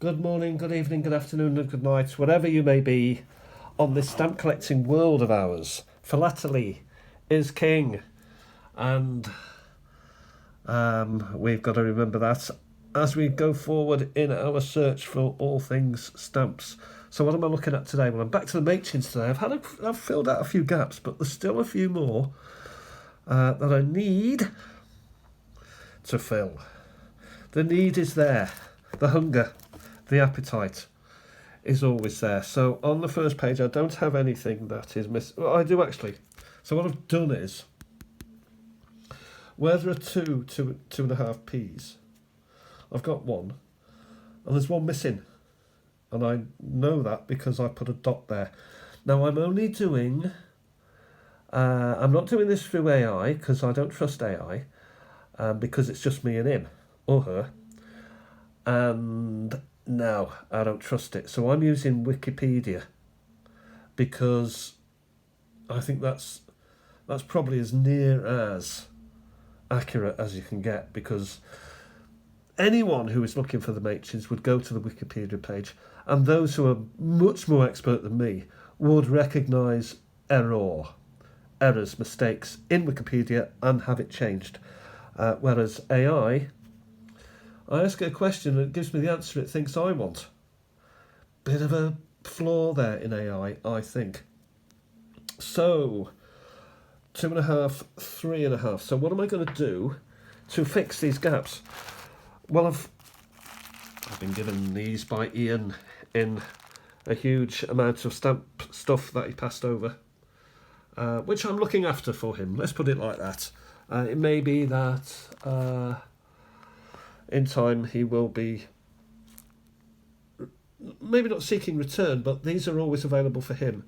Good morning, good evening, good afternoon, and good night, wherever you may be on this stamp collecting world of ours. Philately is king, and we've got to remember that as we go forward in our search for all things stamps. So, what am I looking at today? Well, I'm back to the Machins today. I've filled out a few gaps, but there's still a few more that I need to fill. The need is there, the hunger, the appetite is always there. So on the first page, I don't have anything that is missing. Well, I do actually. So what I've done is, where there are two and a half P's, I've got one, and there's one missing, and I know that because I put a dot there. Now I'm only doing. I'm not doing this through AI because I don't trust AI, because it's just me and him or her, and no, I don't trust it. So I'm using Wikipedia because I think that's probably as near as accurate as you can get, because anyone who is looking for the Machins would go to the Wikipedia page, and those who are much more expert than me would recognise errors, mistakes in Wikipedia and have it changed. Whereas AI, I ask it a question and it gives me the answer it thinks I want. Bit of a flaw there in AI, I think. So, 2.5, 3.5. So what am I going to do to fix these gaps? Well, I've been given these by Ian in a huge amount of stamp stuff that he passed over, which I'm looking after for him. Let's put it like that. It may be that in time he will be maybe not seeking return, but these are always available for him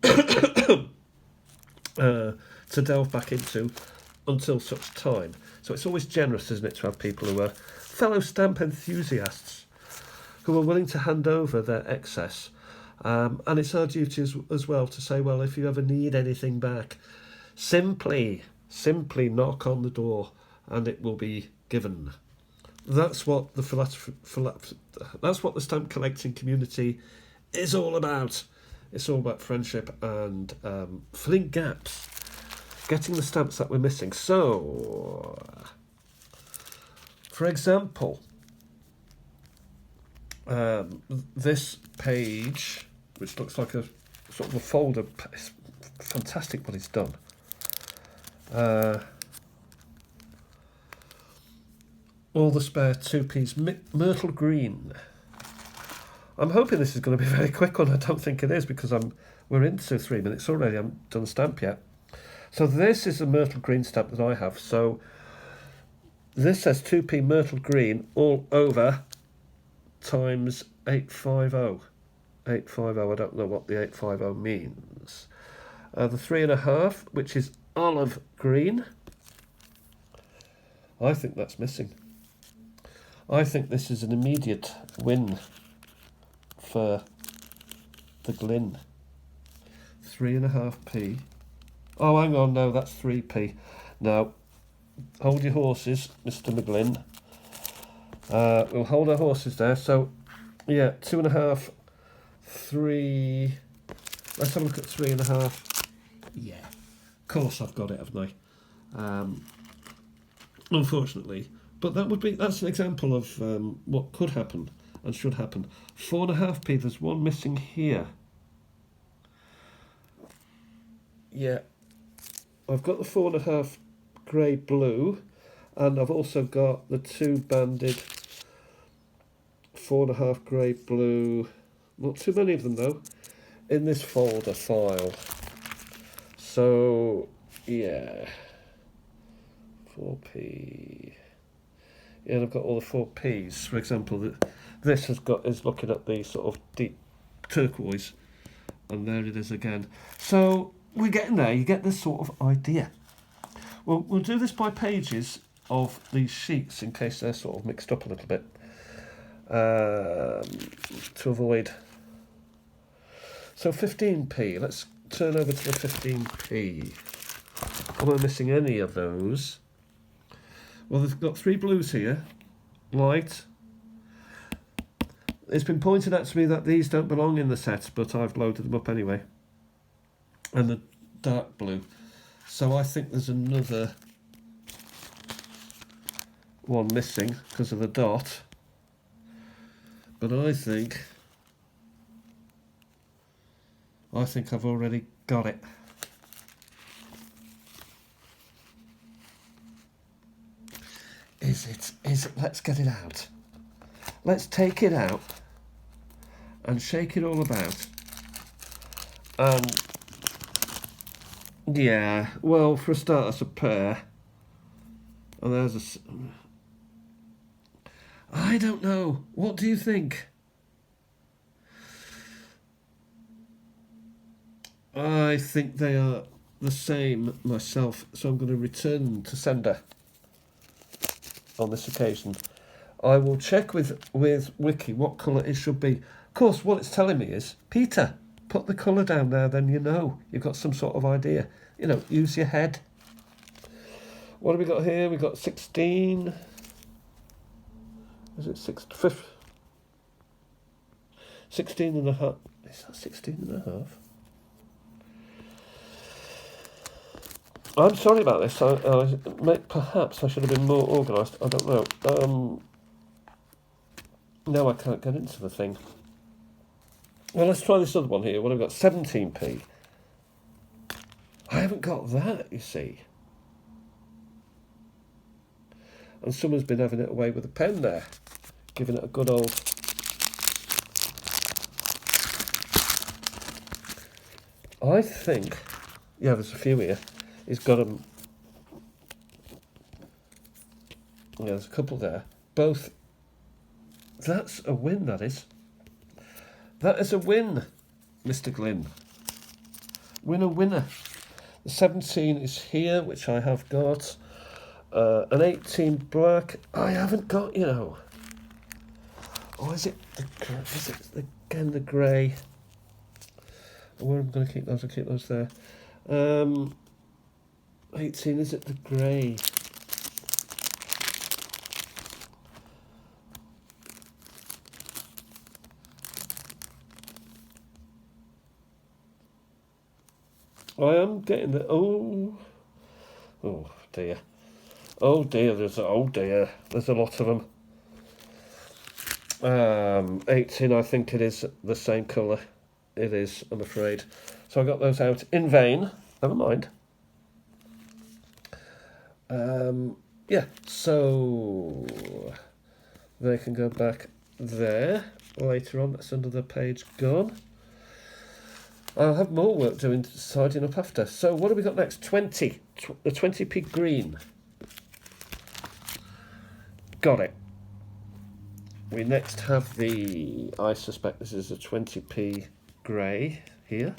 to delve back into until such time. So it's always generous, isn't it, to have people who are fellow stamp enthusiasts who are willing to hand over their excess. And it's our duty as well to say, well, if you ever need anything back, simply knock on the door and it will be given. That's what that's what the stamp collecting community is all about. It's all about friendship and filling gaps, getting the stamps that we're missing. So, for example, this page, which looks like a sort of a folder, it's fantastic what he's done. All the spare 2Ps, Myrtle Green. I'm hoping this is going to be a very quick one. I don't think it is, because we're into 3 minutes already. I haven't done a stamp yet. So this is a Myrtle Green stamp that I have. So this says 2P Myrtle Green all over times 850. 850, I don't know what the 850 means. The 3.5, which is olive green. I think that's missing. I think this is an immediate win for the Glyn. 3.5p. Oh, hang on, no, that's 3p. Now, hold your horses, Mr. McGlynn. We'll hold our horses there. So, yeah, 2.5, 3. Let's have a look at 3.5. Yeah, of course I've got it, haven't I? Unfortunately. But that's an example of what could happen and should happen. 4.5p, there's one missing here. Yeah. I've got the 4.5 grey blue, and I've also got the 2 banded 4.5 grey blue, not too many of them though, in this folder file. So, yeah. 4p. Yeah, and I've got all the 4Ps. For example, this is looking at the sort of deep turquoise, and there it is again. So we're getting there. You get this sort of idea. Well, we'll do this by pages of these sheets in case they're sort of mixed up a little bit, to avoid. So 15p. Let's turn over to the 15p. Am I missing any of those? Well, they've got 3 blues here. Light, it's been pointed out to me that these don't belong in the set, but I've loaded them up anyway. And the dark blue. So I think there's another one missing because of the dot. But I think I've already got it. Is it? Let's get it out. Let's take it out and shake it all about. Yeah, well, for a start, that's a pair. And there's I don't know. What do you think? I think they are the same myself, so I'm going to return to sender on this occasion. I will check with Wiki what colour it should be. Of course, what it's telling me is, Peter, put the colour down there, then you know. You've got some sort of idea. You know, use your head. What have we got here? We've got 16. Is it 16 and a half? Is that 16 and a half? I'm sorry about this. Perhaps I should have been more organised. I don't know. Now I can't get into the thing. Well, let's try this other one here. What have we got? 17p. I haven't got that, you see. And someone's been having it away with a pen there. Giving it a good old... I think... Yeah, there's a few here. He's got them... Yeah, there's a couple there. Both... That's a win, that is. That is a win, Mr. Glynn. Winner, winner. The 17 is here, which I have got. An 18 black. I haven't got, you know. Or is it again the grey? Where am I going to keep those? I'll keep those there. 18, is it the grey? I am getting the... Oh dear. Oh dear, there's a lot of them. 18, I think it is the same colour. It is, I'm afraid. So I got those out in vain. Never mind. Yeah, so they can go back there later on. That's another page gone. I'll have more work doing tidying up after. So what have we got next? 20. The 20p green. Got it. We next have the... I suspect this is a 20p grey here.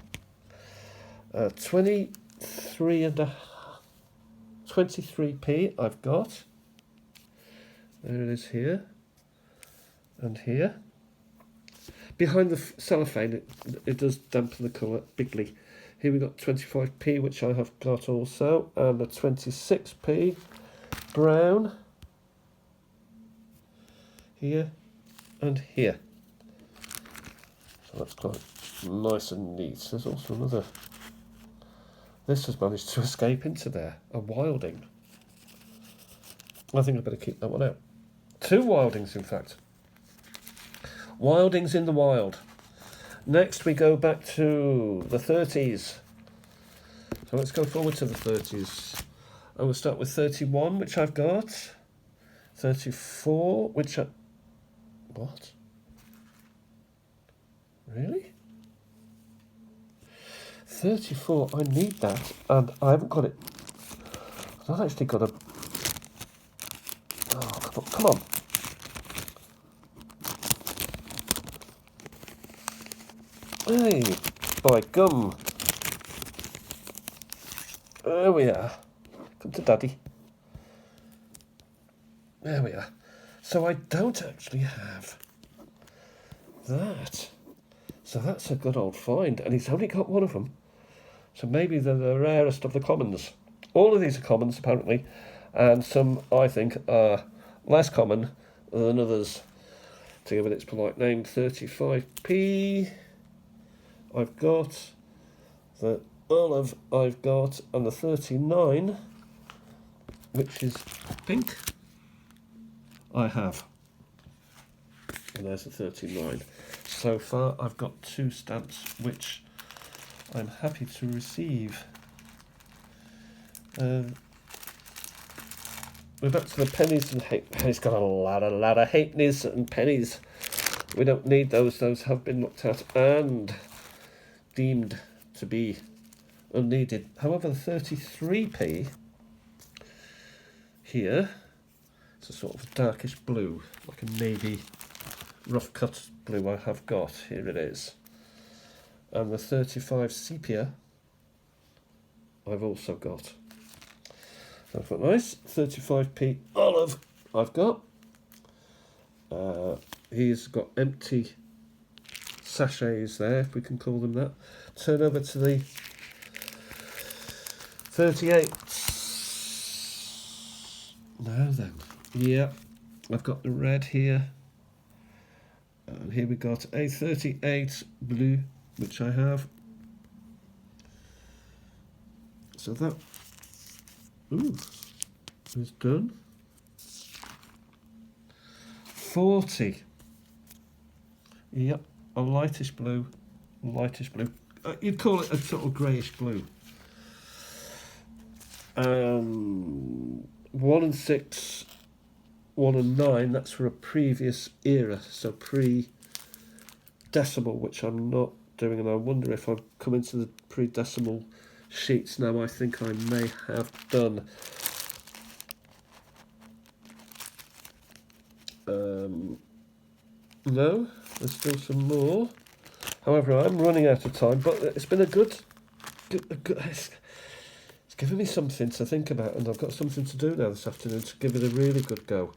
23p I've got. There it is here. And here. Behind the cellophane, it does dampen the colour bigly. Here we've got 25p, which I have got also, and the 26p brown. Here and here. So that's quite nice and neat. There's also another... This has managed to escape into there. A wilding. I think I'd better keep that one out. 2 wildings, in fact. Wildings in the wild. Next we go back to the 30s. So let's go forward to the 30s. I will start with 31, which I've got. 34, which I... What? Really? 34, I need that, and I haven't got it. I've not actually got a... Oh, come on. Hey, by gum. There we are. Come to Daddy. There we are. So I don't actually have that. So that's a good old find. And he's only got one of them. So maybe they're the rarest of the commons. All of these are commons, apparently. And some, I think, are less common than others. to give it its polite name, 35p. I've got the olive I've got, and the 39, which is pink, I have. And there's the 39. So far I've got 2 stamps which I'm happy to receive. We're back to the pennies and it's got a lot of halfpennies and pennies. We don't need those. Those have been looked at and deemed to be unneeded. However, the 33p here, it's a sort of darkish blue, like a navy rough cut blue I have got. Here it is. And the 35 sepia I've also got. That's quite nice. 35p olive I've got. He's got empty sachets there, if we can call them that. Turn over to the 38. Now then, yeah, I've got the red here. And here we got a 38 blue, which I have. So that, is done. 40. Yep, a lightish blue, you'd call it a sort of greyish blue. 1 and 6, 1 and 9, that's for a previous era, so pre-decimal, which I'm not doing, and I wonder if I've come into the pre-decimal sheets now. I think I may have done. No, there's still some more. However, I'm running out of time, but it's been a good it's given me something to think about, and I've got something to do now this afternoon to give it a really good go.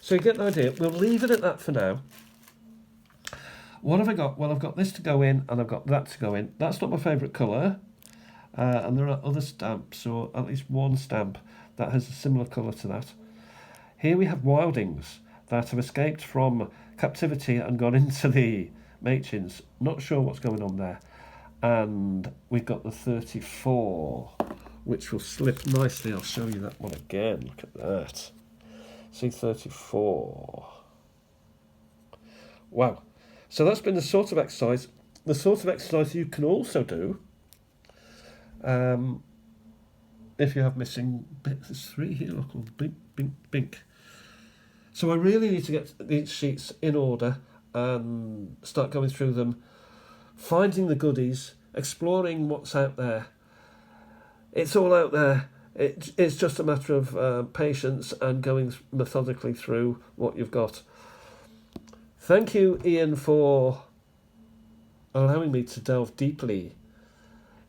So you get an idea. We'll leave it at that for now. What have I got? Well, I've got this to go in, and I've got that to go in. That's not my favourite colour. And there are other stamps, or at least one stamp that has a similar colour to that. Here we have wildings that have escaped from captivity and gone into the Machins. Not sure what's going on there. And we've got the 34, which will slip nicely. I'll show you that one again. Look at that. See, 34. Wow. So that's been the sort of exercise. The sort of exercise you can also do if you have missing bits. There's 3 here, look, bink, bink, bink. So I really need to get these sheets in order and start going through them, finding the goodies, exploring what's out there. It's all out there. It's just a matter of patience and going methodically through what you've got. Thank you, Ian, for allowing me to delve deeply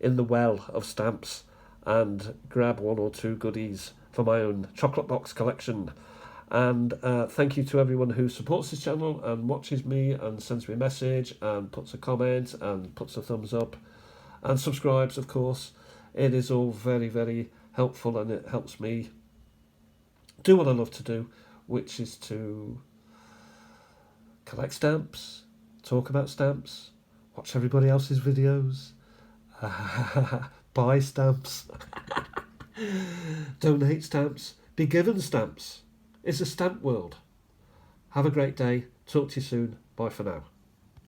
in the well of stamps and grab 1 or 2 goodies for my own chocolate box collection. And thank you to everyone who supports this channel and watches me and sends me a message and puts a comment and puts a thumbs up and subscribes, of course. It is all very, very helpful, and it helps me do what I love to do, which is to collect stamps, talk about stamps, watch everybody else's videos, buy stamps, donate stamps, be given stamps. It's a stamp world. Have a great day. Talk to you soon. Bye for now.